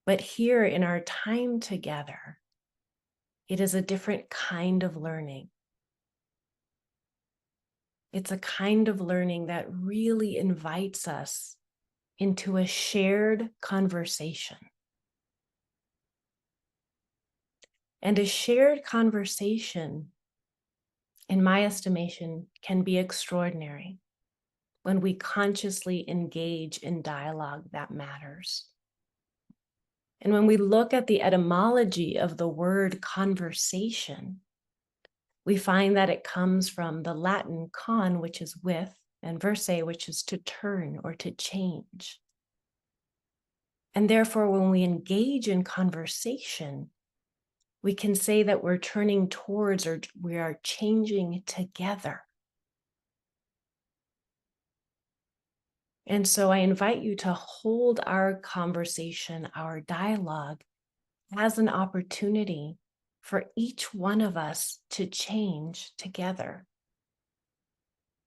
But here in our time together, it is a different kind of learning. It's a kind of learning that really invites us into a shared conversation. And a shared conversation, in my estimation, can be extraordinary when we consciously engage in dialogue that matters. And when we look at the etymology of the word conversation, we find that it comes from the Latin con, which is with, and verse, which is to turn or to change. And therefore, when we engage in conversation, we can say that we're turning towards or we are changing together. And so I invite you to hold our conversation, our dialogue, as an opportunity for each one of us to change together,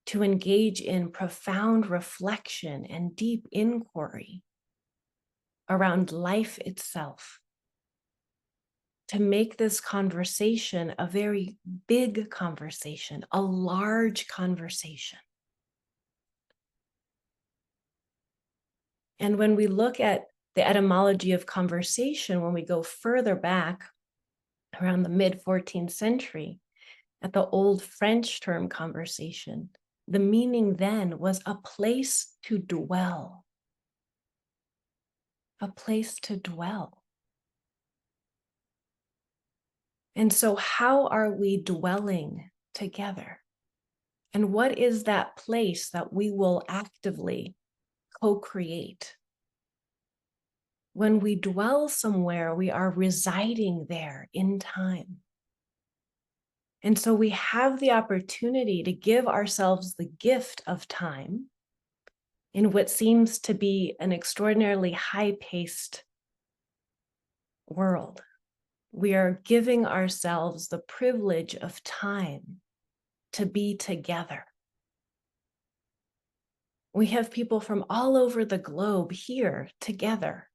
to engage in profound reflection and deep inquiry around life itself, to make this conversation a very big conversation, a large conversation. And when we look at the etymology of conversation, when we go further back around the mid-14th century, at the old French term conversation, the meaning then was a place to dwell. A place to dwell. And so how are we dwelling together? And what is that place that we will actively co-create? When we dwell somewhere, we are residing there in time. And so we have the opportunity to give ourselves the gift of time in what seems to be an extraordinarily high-paced world. We are giving ourselves the privilege of time to be together. We have people from all over the globe here together.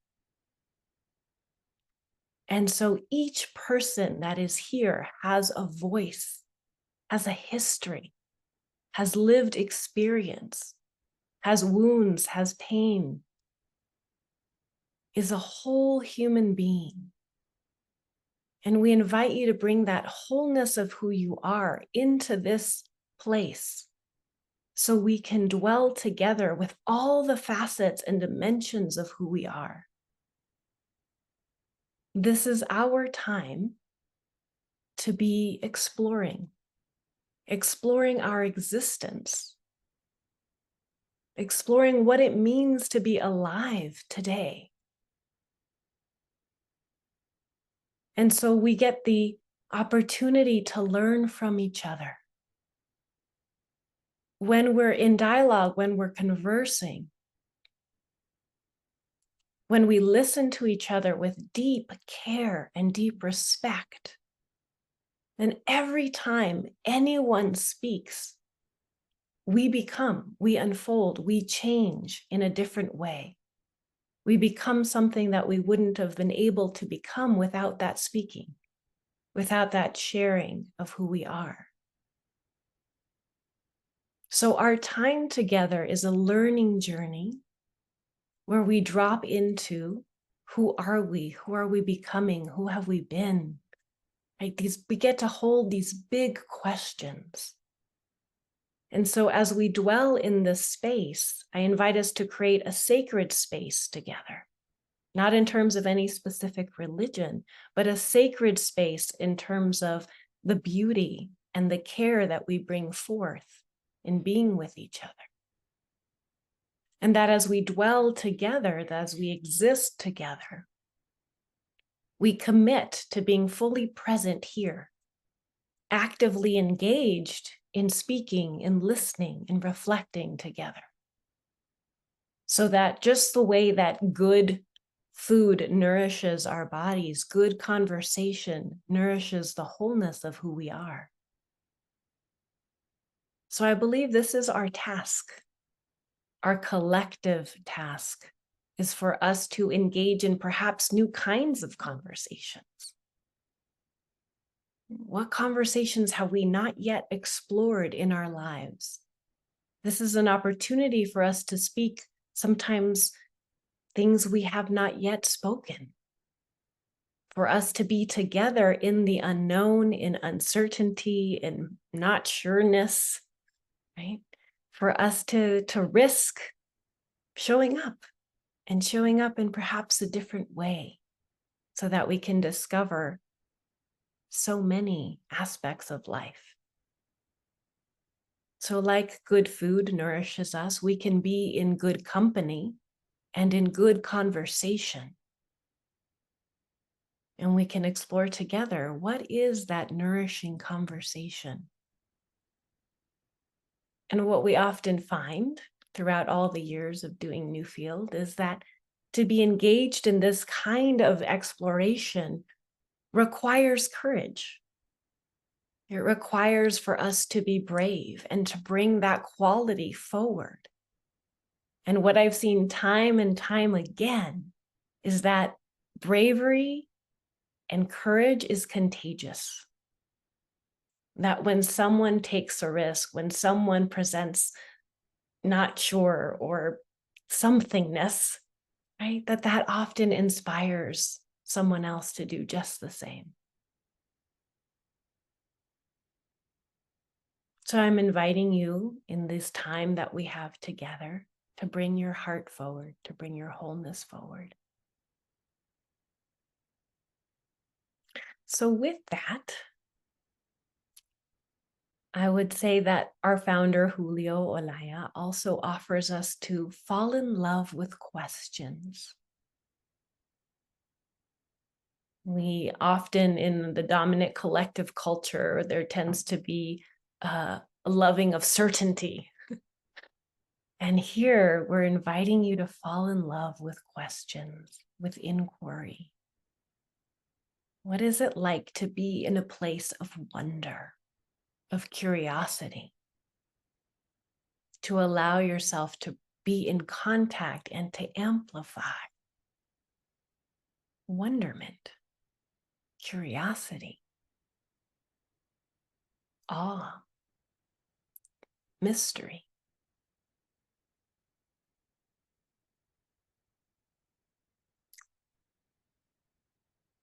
And so each person that is here has a voice, has a history, has lived experience, has wounds, has pain, is a whole human being. And we invite you to bring that wholeness of who you are into this place so we can dwell together with all the facets and dimensions of who we are. This is our time to be exploring our existence, exploring what it means to be alive today. And so we get the opportunity to learn from each other. When we're in dialogue, when we're conversing, when we listen to each other with deep care and deep respect, then every time anyone speaks, we become, we unfold, we change in a different way. We become something that we wouldn't have been able to become without that speaking, without that sharing of who we are. So our time together is a learning journey where we drop into who are we becoming, who have we been, right? We get to hold these big questions. And so as we dwell in this space, I invite us to create a sacred space together, not in terms of any specific religion, but a sacred space in terms of the beauty and the care that we bring forth in being with each other. And that as we dwell together, that as we exist together, we commit to being fully present here, actively engaged in speaking, in listening, in reflecting together. So that just the way that good food nourishes our bodies, good conversation nourishes the wholeness of who we are. So I believe this is our task, our collective task is for us to engage in perhaps new kinds of conversations. What conversations have we not yet explored in our lives? This is an opportunity for us to speak sometimes things we have not yet spoken, for us to be together in the unknown, in uncertainty, in not sureness, right? For us to risk showing up and showing up in perhaps a different way so that we can discover so many aspects of life. So like good food nourishes us, we can be in good company and in good conversation. And we can explore together, what is that nourishing conversation? And what we often find throughout all the years of doing Newfield is that to be engaged in this kind of exploration requires courage. It requires for us to be brave and to bring that quality forward. And what I've seen time and time again is that bravery and courage is contagious. That when someone takes a risk, when someone presents not sure or somethingness, right, that often inspires someone else to do just the same. So I'm inviting you in this time that we have together to bring your heart forward, to bring your wholeness forward. So with that, I would say that our founder, Julio Olaya, also offers us to fall in love with questions. We often, in the dominant collective culture, there tends to be a loving of certainty. And here we're inviting you to fall in love with questions, with inquiry. What is it like to be in a place of wonder, of curiosity? To allow yourself to be in contact and to amplify wonderment, curiosity, awe, mystery.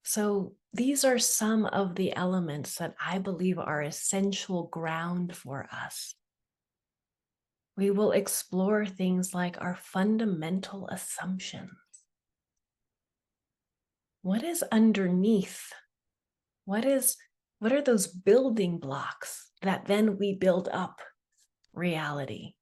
So these are some of the elements that I believe are essential ground for us. We will explore things like our fundamental assumptions. What is underneath? What are those building blocks that then we build up reality?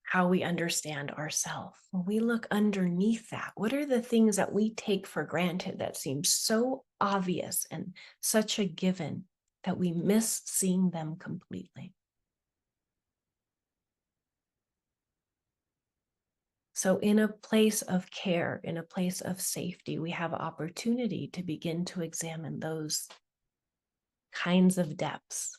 How we understand ourselves. When we look underneath that, what are the things that we take for granted that seem so obvious and such a given that we miss seeing them completely? So in a place of care, in a place of safety, we have opportunity to begin to examine those kinds of depths.